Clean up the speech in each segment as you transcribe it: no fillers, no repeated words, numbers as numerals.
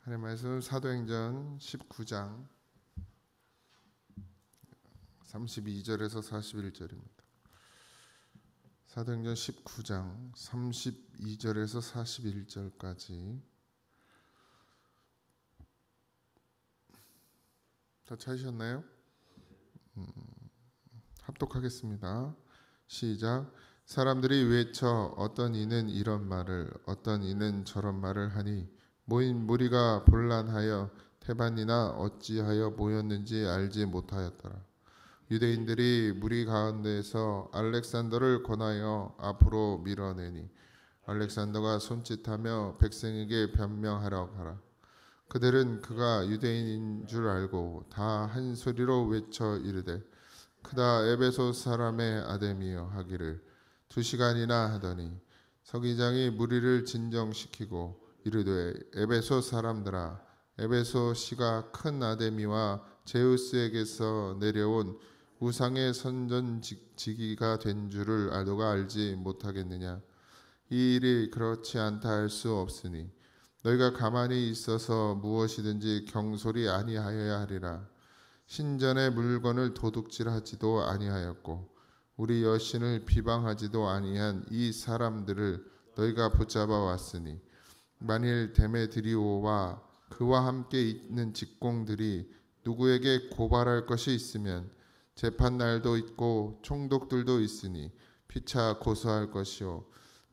하나님 말씀 사도행전 19장 32절에서 41절입니다. 사도행전 19장 32절에서 41절까지 다 찾으셨나요? 합독하겠습니다. 시작. 사람들이 외쳐 어떤 이는 이런 말을 어떤 이는 저런 말을 하니 모인 무리가 본란하여 태반이나 어찌하여 모였는지 알지 못하였더라. 유대인들이 무리 가운데에서 알렉산더를 권하여 앞으로 밀어내니 알렉산더가 손짓하며 백성에게 변명하라고 하라. 그들은 그가 유대인인 줄 알고 다 한 소리로 외쳐 이르되 크다 에베소 사람의 아데미여 하기를 2시간이나 하더니 서기장이 무리를 진정시키고 이르되 에베소 사람들아 에베소 시가 큰 아데미와 제우스에게서 내려온 우상의 선전지기가 된 줄을 너가 알지 못하겠느냐. 이 일이 그렇지 않다 할 수 없으니 너희가 가만히 있어서 무엇이든지 경솔이 아니하여야 하리라. 신전의 물건을 도둑질하지도 아니하였고 우리 여신을 비방하지도 아니한 이 사람들을 너희가 붙잡아 왔으니 만일 데메드리오와 그와 함께 있는 직공들이 누구에게 고발할 것이 있으면 재판날도 있고 총독들도 있으니 피차 고소할 것이요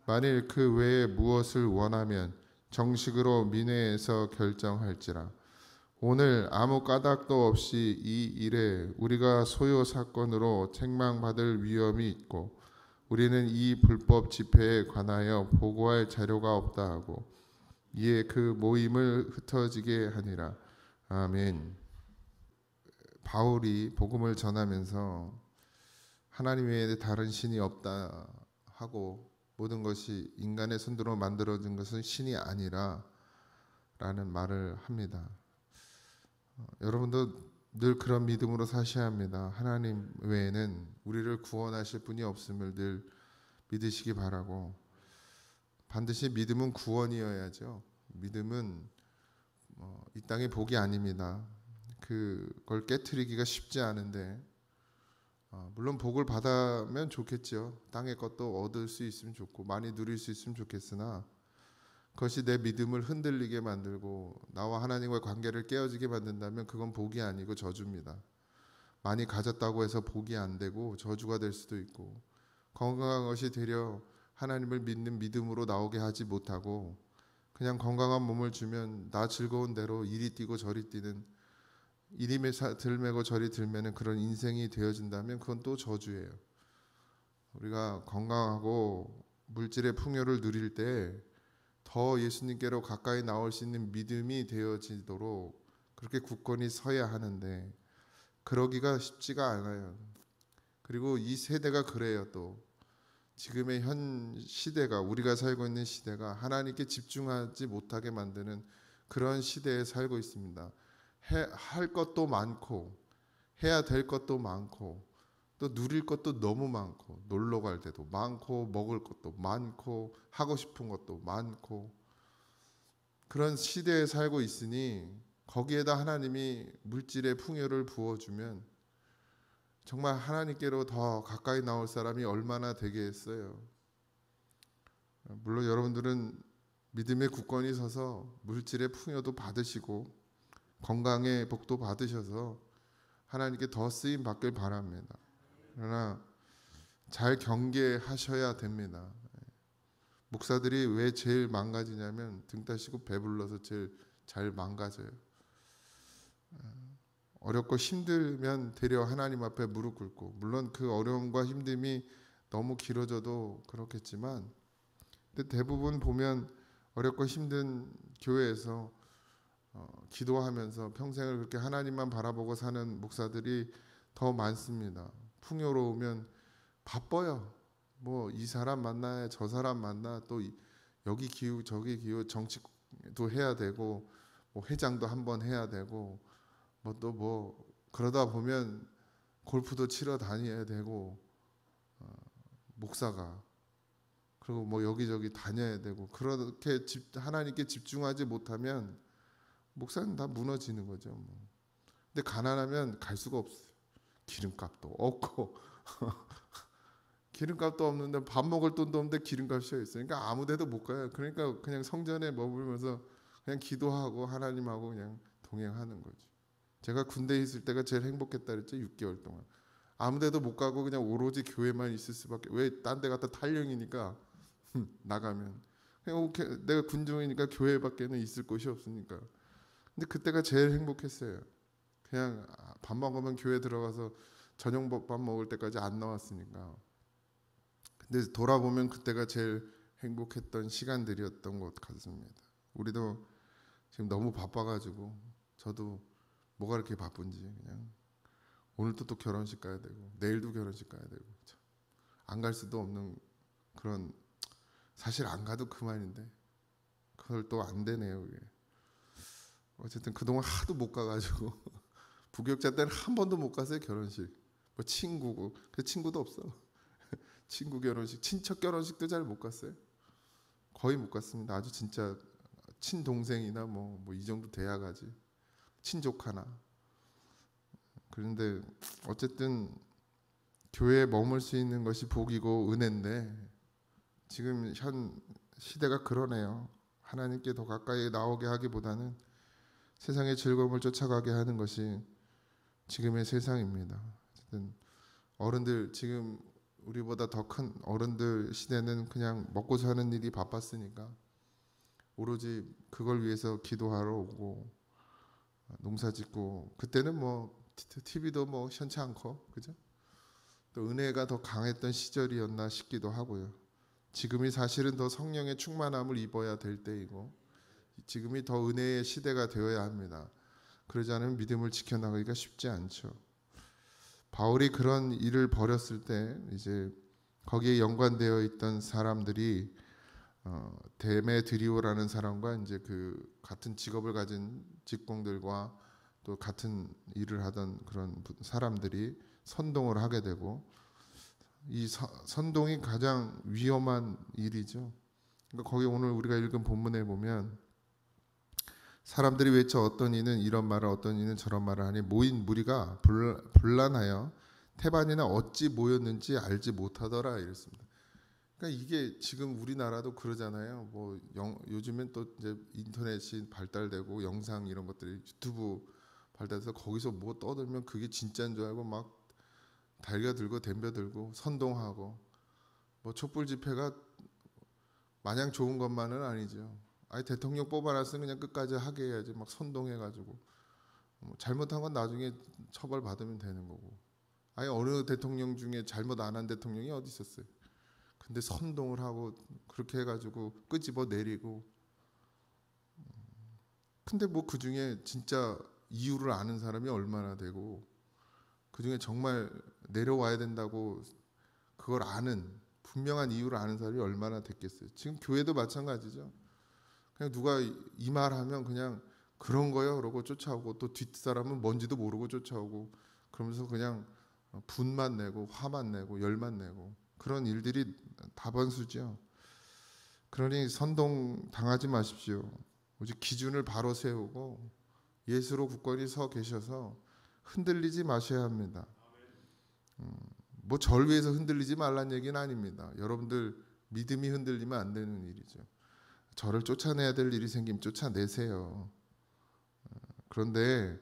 만일 그 외에 무엇을 원하면 정식으로 민회에서 결정할지라. 오늘 아무 까닭도 없이 이 일에 우리가 소요 사건으로 책망받을 위험이 있고 우리는 이 불법 집회에 관하여 보고할 자료가 없다 하고 이에 그 모임을 흩어지게 하니라. 아멘. 바울이 복음을 전하면서 하나님 외에 다른 신이 없다 하고 모든 것이 인간의 손으로 만들어진 것은 신이 아니라 라는 말을 합니다. 여러분도 늘 그런 믿음으로 사셔야 합니다. 하나님 외에는 우리를 구원하실 분이 없음을 늘 믿으시기 바라고, 반드시 믿음은 구원이어야죠. 믿음은 이 땅의 복이 아닙니다. 그걸 깨트리기가 쉽지 않은데 물론 복을 받으면 좋겠죠. 땅의 것도 얻을 수 있으면 좋고 많이 누릴 수 있으면 좋겠으나 그것이 내 믿음을 흔들리게 만들고 나와 하나님과의 관계를 깨어지게 만든다면 그건 복이 아니고 저주입니다. 많이 가졌다고 해서 복이 안 되고 저주가 될 수도 있고, 건강한 것이 되려 하나님을 믿는 믿음으로 나오게 하지 못하고 그냥 건강한 몸을 주면 나 즐거운 대로 이리 뛰고 저리 뛰는, 이리 들매고 저리 들매는 그런 인생이 되어진다면 그건 또 저주예요. 우리가 건강하고 물질의 풍요를 누릴 때 더 예수님께로 가까이 나올 수 있는 믿음이 되어지도록 그렇게 굳건히 서야 하는데 그러기가 쉽지가 않아요. 그리고 이 세대가 그래요. 또 지금의 현 시대가, 우리가 살고 있는 시대가 하나님께 집중하지 못하게 만드는 그런 시대에 살고 있습니다. 할 것도 많고 해야 될 것도 많고 또 누릴 것도 너무 많고 놀러 갈 때도 많고 먹을 것도 많고 하고 싶은 것도 많고 그런 시대에 살고 있으니 거기에다 하나님이 물질의 풍요를 부어주면 정말 하나님께로 더 가까이 나올 사람이 얼마나 되겠어요. 물론 여러분들은 믿음의 굳건히 서서 물질의 풍요도 받으시고 건강의 복도 받으셔서 하나님께 더 쓰임 받길 바랍니다. 그러나 잘 경계하셔야 됩니다. 목사들이 왜 제일 망가지냐면 등 따시고 배불러서 제일 잘 망가져요. 어렵고 힘들면 되려 하나님 앞에 무릎 꿇고, 물론 그 어려움과 힘듦이 너무 길어져도 그렇겠지만 근데 대부분 보면 어렵고 힘든 교회에서 기도하면서 평생을 그렇게 하나님만 바라보고 사는 목사들이 더 많습니다. 풍요로우면 바빠요. 뭐 이 사람 만나야 저 사람 만나, 또 여기 기후 저기 기후, 정치도 해야 되고 뭐 회장도 한번 해야 되고 뭐 또 뭐 그러다 보면 골프도 치러 다녀야 되고 목사가 그리고 뭐 여기저기 다녀야 되고, 그렇게 하나님께 집중하지 못하면 목사는 다 무너지는 거죠. 뭐. 근데 가난하면 갈 수가 없어요. 기름값도 없고 기름값도 없는데 밥 먹을 돈도 없는데 기름값이 있어요. 그러니까 아무데도 못 가요. 그러니까 그냥 성전에 머물면서 그냥 기도하고 하나님하고 그냥 동행하는 거죠. 제가 군대에 있을 때가 제일 행복했다 그랬죠. 6개월 동안. 아무데도 못 가고 그냥 오로지 교회만 있을 수밖에. 왜 딴 데 갔다 탈령이니까 나가면 그냥 내가 군중이니까 교회밖에는 있을 곳이 없으니까. 근데 그때가 제일 행복했어요. 그냥 밥 먹으면 교회 들어가서 저녁 밥 먹을 때까지 안 나왔으니까. 근데 돌아보면 그때가 제일 행복했던 시간들이었던 것 같습니다. 우리도 지금 너무 바빠가지고 저도 뭐가 이렇게 바쁜지 그냥 오늘도 또 결혼식 가야 되고 내일도 결혼식 가야 되고 안 갈 수도 없는 그런, 사실 안 가도 그만인데 그걸 또 안 되네요. 그게. 어쨌든 그동안 하도 못 가가지고 부교육자 때는 한 번도 못 갔어요. 결혼식. 뭐 친구고 그 친구도 없어. 친구 결혼식, 친척 결혼식도 잘 못 갔어요. 거의 못 갔습니다. 아주 진짜 친동생이나 뭐 이 정도 돼야 가지. 친족하나. 그런데 어쨌든 교회에 머물 수 있는 것이 복이고 은혜인데 지금 현 시대가 그러네요. 하나님께 더 가까이 나오게 하기보다는 세상의 즐거움을 쫓아가게 하는 것이 지금의 세상입니다. 어쨌든 어른들, 지금 우리보다 더 큰 어른들 시대는 그냥 먹고 사는 일이 바빴으니까 오로지 그걸 위해서 기도하러 오고 농사짓고, 그때는 뭐 TV도 뭐 현치 않고 그죠? 또 은혜가 더 강했던 시절이었나 싶기도 하고요. 지금이 사실은 더 성령의 충만함을 입어야 될 때이고 지금이 더 은혜의 시대가 되어야 합니다. 그러지 않으면 믿음을 지켜나가기가 쉽지 않죠. 바울이 그런 일을 벌였을 때 이제 거기에 연관되어 있던 사람들이 데메드리오라는 사람과 이제 그 같은 직업을 가진 직공들과 또 같은 일을 하던 그런 사람들이 선동을 하게 되고, 이 선동이 가장 위험한 일이죠. 그러니까 거기 오늘 우리가 읽은 본문에 보면 사람들이 외쳐 어떤 이는 이런 말을 어떤 이는 저런 말을 하니 모인 무리가 분란하여 태반이나 어찌 모였는지 알지 못하더라 이랬습니다. 그러니까 이게 지금 우리나라도 그러잖아요. 뭐 요즘엔 또 이제 인터넷이 발달되고 영상 이런 것들이 유튜브 발달해서 거기서 뭐 떠들면 그게 진짜인 줄 알고 막 달겨들고 덤벼들고 선동하고, 뭐 촛불 집회가 마냥 좋은 것만은 아니죠. 아니 대통령 뽑아놨으면 그냥 끝까지 하게 해야지 막 선동해가지고 뭐 잘못한 건 나중에 처벌받으면 되는 거고. 아니 어느 대통령 중에 잘못 안 한 대통령이 어디 있었어요. 근데 선동을 하고 그렇게 해가지고 끄집어 내리고. 근데 뭐 그 중에 진짜 이유를 아는 사람이 얼마나 되고 그 중에 정말 내려와야 된다고 그걸 아는 분명한 이유를 아는 사람이 얼마나 됐겠어요. 지금 교회도 마찬가지죠. 그냥 누가 이 말하면 그냥 그런 거요 그러고 쫓아오고, 또 뒷사람은 뭔지도 모르고 쫓아오고 그러면서 그냥 분만 내고 화만 내고 열만 내고 그런 일들이 다반수죠. 그러니 선동 당하지 마십시오. 오직 기준을 바로 세우고 예수로 굳건히 서 계셔서 흔들리지 마셔야 합니다. 뭐 절 위해서 흔들리지 말란 얘기는 아닙니다. 여러분들 믿음이 흔들리면 안 되는 일이죠. 저를 쫓아내야 될 일이 생기면 쫓아내세요. 그런데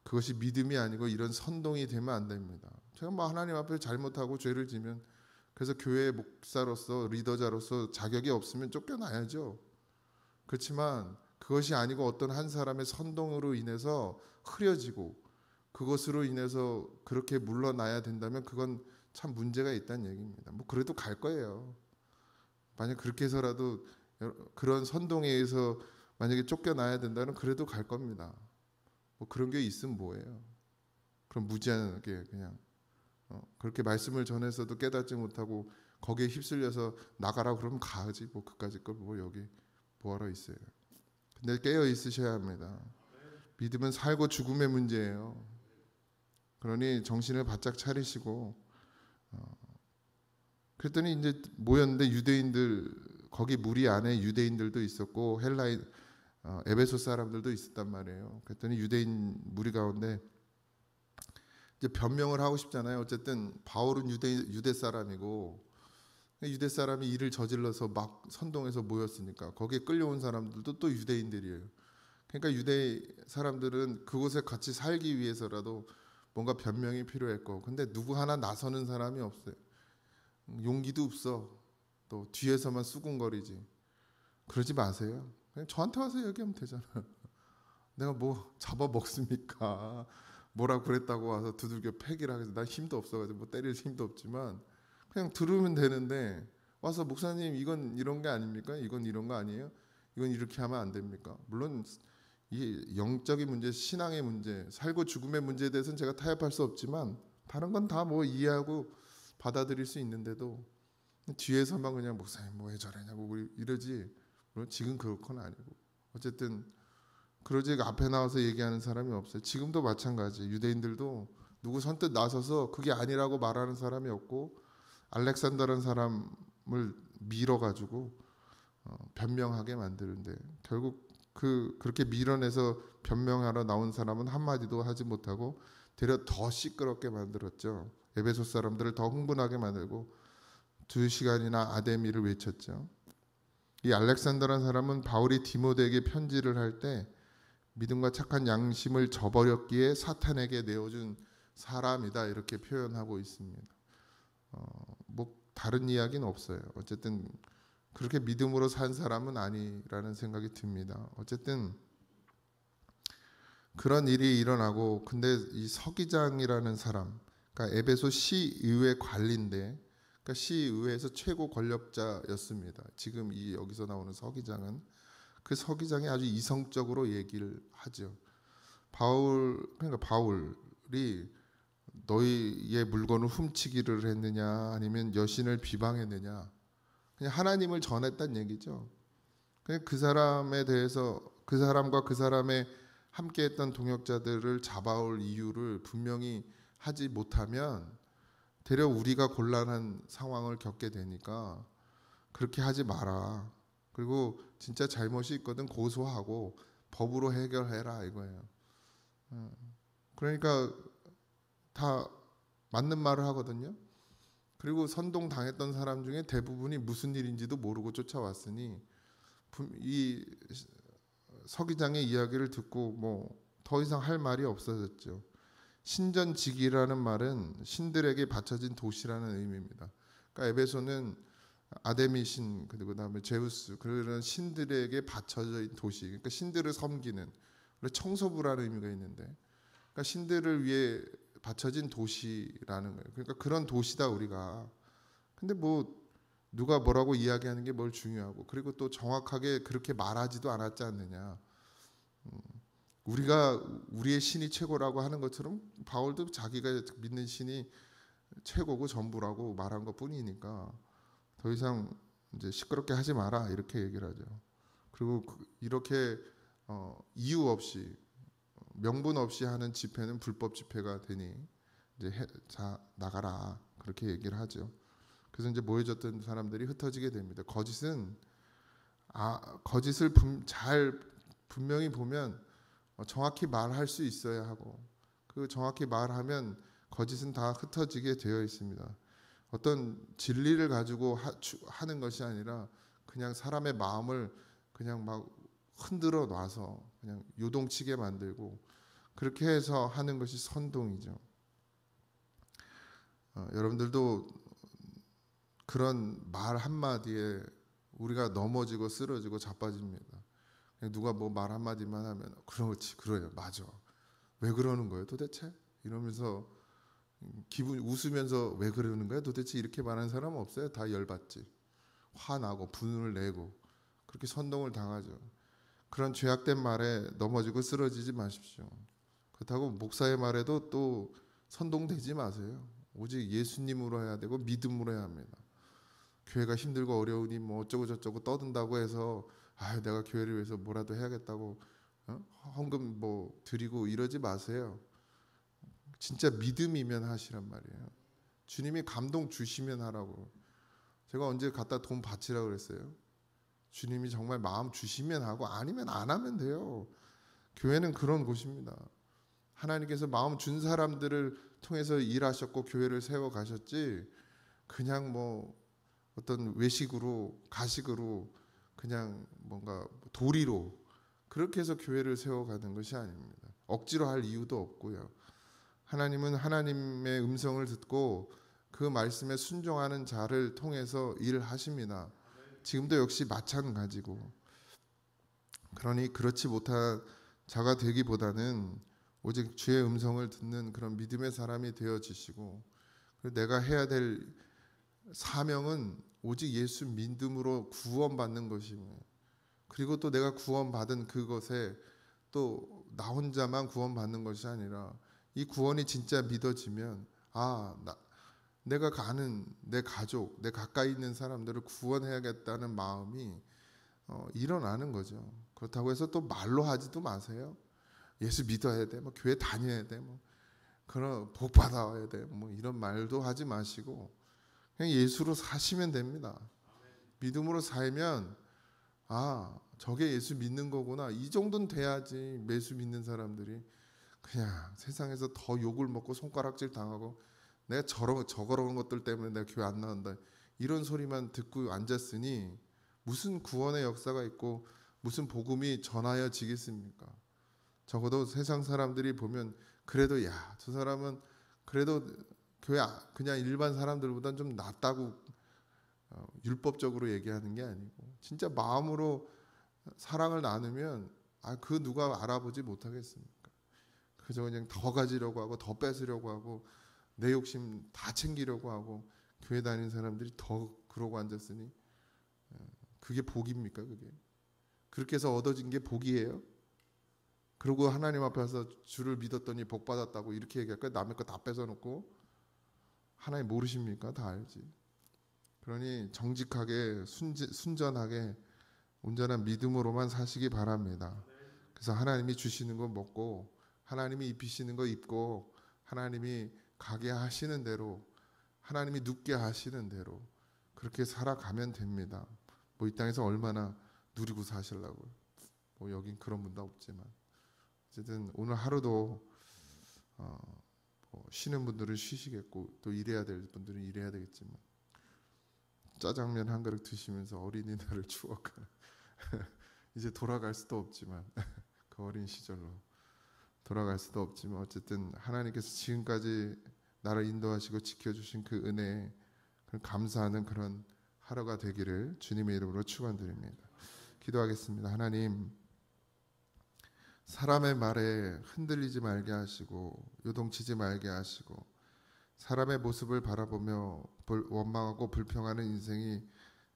그것이 믿음이 아니고 이런 선동이 되면 안 됩니다. 제가 뭐 하나님 앞에 잘못하고 죄를 지면, 그래서 교회 목사로서 리더자로서 자격이 없으면 쫓겨나야죠. 그렇지만 그것이 아니고 어떤 한 사람의 선동으로 인해서 흐려지고 그것으로 인해서 그렇게 물러나야 된다면 그건 참 문제가 있다는 얘기입니다. 뭐 그래도 갈 거예요. 만약 그렇게 해서라도 그런 선동에 의해서 만약에 쫓겨나야 된다면 그래도 갈 겁니다. 뭐 그런 게 있으면 뭐예요? 그럼 무지하게 그냥 그렇게 말씀을 전해서도 깨닫지 못하고 거기에 휩쓸려서 나가라 그러면 가지 뭐 그까짓 걸 뭐 여기 뭐하러 있어요. 근데 깨어 있으셔야 합니다. 믿음은 살고 죽음의 문제예요. 그러니 정신을 바짝 차리시고, 그랬더니 이제 모였는데 유대인들, 거기 무리 안에 유대인들도 있었고 헬라인 에베소 사람들도 있었단 말이에요. 그랬더니 유대인 무리 가운데 이제 변명을 하고 싶잖아요. 어쨌든 바울은 유대 사람이고 유대 사람이 일을 저질러서 막 선동해서 모였으니까 거기에 끌려온 사람들도 또 유대인들이에요. 그러니까 유대 사람들은 그곳에 같이 살기 위해서라도 뭔가 변명이 필요했고, 근데 누구 하나 나서는 사람이 없어요. 용기도 없어. 또 뒤에서만 수군거리지. 그러지 마세요. 그냥 저한테 와서 얘기하면 되잖아. 내가 뭐 잡아먹습니까? 뭐라 그랬다고 와서 두들겨 패기라 해서 나 힘도 없어가지고 뭐 때릴 힘도 없지만 그냥 들으면 되는데 와서 목사님 이건 이런 게 아닙니까? 이건 이런 거 아니에요? 이건 이렇게 하면 안 됩니까? 물론 이 영적인 문제, 신앙의 문제, 살고 죽음의 문제에 대해서는 제가 타협할 수 없지만 다른 건 다 뭐 이해하고 받아들일 수 있는데도 뒤에서만 그냥 목사님 뭐 왜 저러냐고 우리 이러지. 물론 지금 그럴 건 아니고 어쨌든 그러지 앞에 나와서 얘기하는 사람이 없어요. 지금도 마찬가지. 유대인들도 누구 선뜻 나서서 그게 아니라고 말하는 사람이 없고 알렉산더라는 사람을 밀어가지고 변명하게 만드는데 결국 그렇게 밀어내서 변명하러 나온 사람은 한마디도 하지 못하고 되려 더 시끄럽게 만들었죠. 에베소 사람들을 더 흥분하게 만들고 2시간이나 아데미를 외쳤죠. 이 알렉산더라는 사람은 바울이 디모데에게 편지를 할 때 믿음과 착한 양심을 저버렸기에 사탄에게 내어준 사람이다 이렇게 표현하고 있습니다. 뭐 다른 이야기는 없어요. 어쨌든 그렇게 믿음으로 산 사람은 아니라는 생각이 듭니다. 어쨌든 그런 일이 일어나고 근데 이 서기장이라는 사람, 그러니까 에베소 시의회 관리인데, 그러니까 시의회에서 최고 권력자였습니다. 지금 이 여기서 나오는 서기장은 그 서기장이 아주 이성적으로 얘기를 하죠. 그러니까 바울이 너희의 물건을 훔치기를 했느냐 아니면 여신을 비방했느냐 그냥 하나님을 전했단 얘기죠. 그냥 그 사람에 대해서 그 사람과 그 사람의 함께했던 동역자들을 잡아올 이유를 분명히 하지 못하면 되려 우리가 곤란한 상황을 겪게 되니까 그렇게 하지 마라. 그리고 진짜 잘못이 있거든 고소하고 법으로 해결해라 이거예요. 그러니까 다 맞는 말을 하거든요. 그리고 선동 당했던 사람 중에 대부분이 무슨 일인지도 모르고 쫓아왔으니 이 서기장의 이야기를 듣고 뭐 더 이상 할 말이 없어졌죠. 신전지기라는 말은 신들에게 바쳐진 도시라는 의미입니다. 그러니까 에베소는 아데미 신 그리고 그다음에 제우스 그런 신들에게 바쳐진 도시. 그러니까 신들을 섬기는 청소부라는 의미가 있는데, 그러니까 신들을 위해 바쳐진 도시라는 거예요. 그러니까 그런 도시다 우리가. 근데 뭐 누가 뭐라고 이야기하는 게 뭘 중요하고 그리고 또 정확하게 그렇게 말하지도 않았지 않느냐. 우리가 우리의 신이 최고라고 하는 것처럼 바울도 자기가 믿는 신이 최고고 전부라고 말한 것뿐이니까 더 이상 이제 시끄럽게 하지 마라 이렇게 얘기를 하죠. 그리고 이렇게 이유 없이 명분 없이 하는 집회는 불법 집회가 되니 이제 자 나가라 그렇게 얘기를 하죠. 그래서 이제 모여졌던 사람들이 흩어지게 됩니다. 거짓을 잘 분명히 보면 정확히 말할 수 있어야 하고 그 정확히 말하면 거짓은 다 흩어지게 되어 있습니다. 어떤 진리를 가지고 하는 것이 아니라 그냥 사람의 마음을 그냥 막 흔들어 놔서 그냥 요동치게 만들고 그렇게 해서 하는 것이 선동이죠. 여러분들도 그런 말 한마디에 우리가 넘어지고 쓰러지고 자빠집니다. 누가 뭐 말 한마디만 하면 그렇지 그래요 맞아 왜 그러는 거예요 도대체 이러면서 기분 웃으면서 왜 그러는 거야 도대체 이렇게 말하는 사람은 없어요. 다 열받지 화나고 분을 내고 그렇게 선동을 당하죠. 그런 죄악된 말에 넘어지고 쓰러지지 마십시오. 그렇다고 목사의 말에도 또 선동되지 마세요. 오직 예수님으로 해야 되고 믿음으로 해야 합니다. 교회가 힘들고 어려우니 뭐 어쩌고 저쩌고 떠든다고 해서 내가 교회를 위해서 뭐라도 해야겠다고 헌금 뭐 드리고 이러지 마세요. 진짜 믿음이면 하시란 말이에요. 주님이 감동 주시면 하라고. 제가 언제 갖다 돈 바치라고 그랬어요? 주님이 정말 마음 주시면 하고 아니면 안 하면 돼요. 교회는 그런 곳입니다. 하나님께서 마음 준 사람들을 통해서 일하셨고 교회를 세워 가셨지 그냥 뭐 어떤 외식으로 가식으로 그냥 뭔가 도리로 그렇게 해서 교회를 세워가는 것이 아닙니다. 억지로 할 이유도 없고요. 하나님은 하나님의 음성을 듣고 그 말씀에 순종하는 자를 통해서 일을 하십니다. 지금도 역시 마찬가지고, 그러니 그렇지 못한 자가 되기보다는 오직 주의 음성을 듣는 그런 믿음의 사람이 되어지시고, 내가 해야 될 사명은 오직 예수 믿음으로 구원받는 것이며, 그리고 또 내가 구원받은 그것에 또 나 혼자만 구원받는 것이 아니라 이 구원이 진짜 믿어지면 내가 가는 내 가족, 내 가까이 있는 사람들을 구원해야겠다는 마음이 일어나는 거죠. 그렇다고 해서 또 말로 하지도 마세요. 예수 믿어야 돼, 뭐 교회 다녀야 돼, 뭐 그런 복 받아야 돼, 뭐 이런 말도 하지 마시고 그냥 예수로 사시면 됩니다. 믿음으로 살면 저게 예수 믿는 거구나, 이 정도는 돼야지. 예수 믿는 사람들이 그냥 세상에서 더 욕을 먹고 손가락질 당하고 내가 저런 것들 때문에 내가 교회 안 나온다 이런 소리만 듣고 앉았으니 무슨 구원의 역사가 있고 무슨 복음이 전하여지겠습니까? 적어도 세상 사람들이 보면 그래도 저 사람은 그래도 교회 그냥 일반 사람들보다는 좀 낫다고 율법적으로 얘기하는 게 아니고 진짜 마음으로 사랑을 나누면 그 누가 알아보지 못하겠습니까? 그저 그냥 더 가지려고 하고 더 뺏으려고 하고 내 욕심 다 챙기려고 하고 교회 다니는 사람들이 더 그러고 앉았으니 그게 복입니까? 그게 그렇게 해서 얻어진 게 복이에요? 그리고 하나님 앞에 와서 주를 믿었더니 복 받았다고 이렇게 얘기할까요? 남의 거 다 뺏어놓고. 하나님 모르십니까? 다 알지. 그러니 정직하게 순전하게 온전한 믿음으로만 사시기 바랍니다. 그래서 하나님이 주시는 거 먹고 하나님이 입히시는 거 입고 하나님이 가게 하시는 대로 하나님이 눕게 하시는 대로 그렇게 살아가면 됩니다. 뭐 이 땅에서 얼마나 누리고 사시려고요. 뭐 여긴 그런 분도 없지만 어쨌든 오늘 하루도 쉬는 분들은 쉬시겠고 또 일해야 될 분들은 일해야 되겠지만 짜장면 한 그릇 드시면서 어린이날을 추억하는 이제 돌아갈 수도 없지만 그 어린 시절로 돌아갈 수도 없지만 어쨌든 하나님께서 지금까지 나를 인도하시고 지켜주신 그 은혜에 감사하는 그런 하루가 되기를 주님의 이름으로 축원드립니다. 기도하겠습니다. 하나님, 사람의 말에 흔들리지 말게 하시고 요동치지 말게 하시고 사람의 모습을 바라보며 원망하고 불평하는 인생이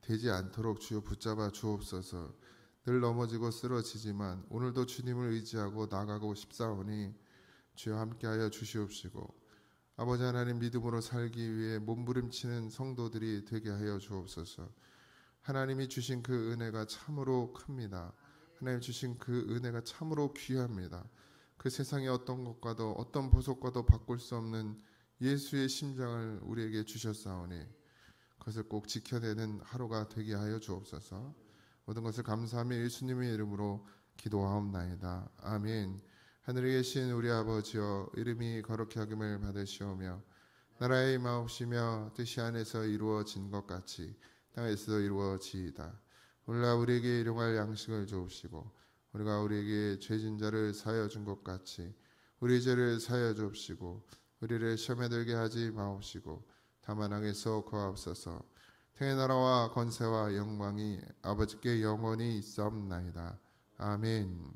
되지 않도록 주여 붙잡아 주옵소서. 늘 넘어지고 쓰러지지만 오늘도 주님을 의지하고 나가고 싶사오니 주여 함께하여 주시옵시고 아버지 하나님, 믿음으로 살기 위해 몸부림치는 성도들이 되게 하여 주옵소서. 하나님이 주신 그 은혜가 참으로 큽니다. 하나님 주신 그 은혜가 참으로 귀합니다. 그 세상의 어떤 것과도 어떤 보석과도 바꿀 수 없는 예수의 심장을 우리에게 주셨사오니 그것을 꼭 지켜내는 하루가 되게 하여 주옵소서. 모든 것을 감사하며 예수님의 이름으로 기도하옵나이다. 아멘. 하늘에 계신 우리 아버지여, 이름이 거룩히 여김을 받으시오며 나라의 임하옵시며 뜻이 하늘에서 이루어진 것 같이 땅에서도 이루어지이다. 오늘날 우리에게 일용할 양식을 주옵시고 우리가 우리에게 죄진 자를 사하여 준 것 같이 우리 죄를 사하여 주옵시고 우리를 시험에 들게 하지 마옵시고 다만 악에서 구하옵소서. 태의 나라와 권세와 영광이 아버지께 영원히 있사옵나이다. 아멘.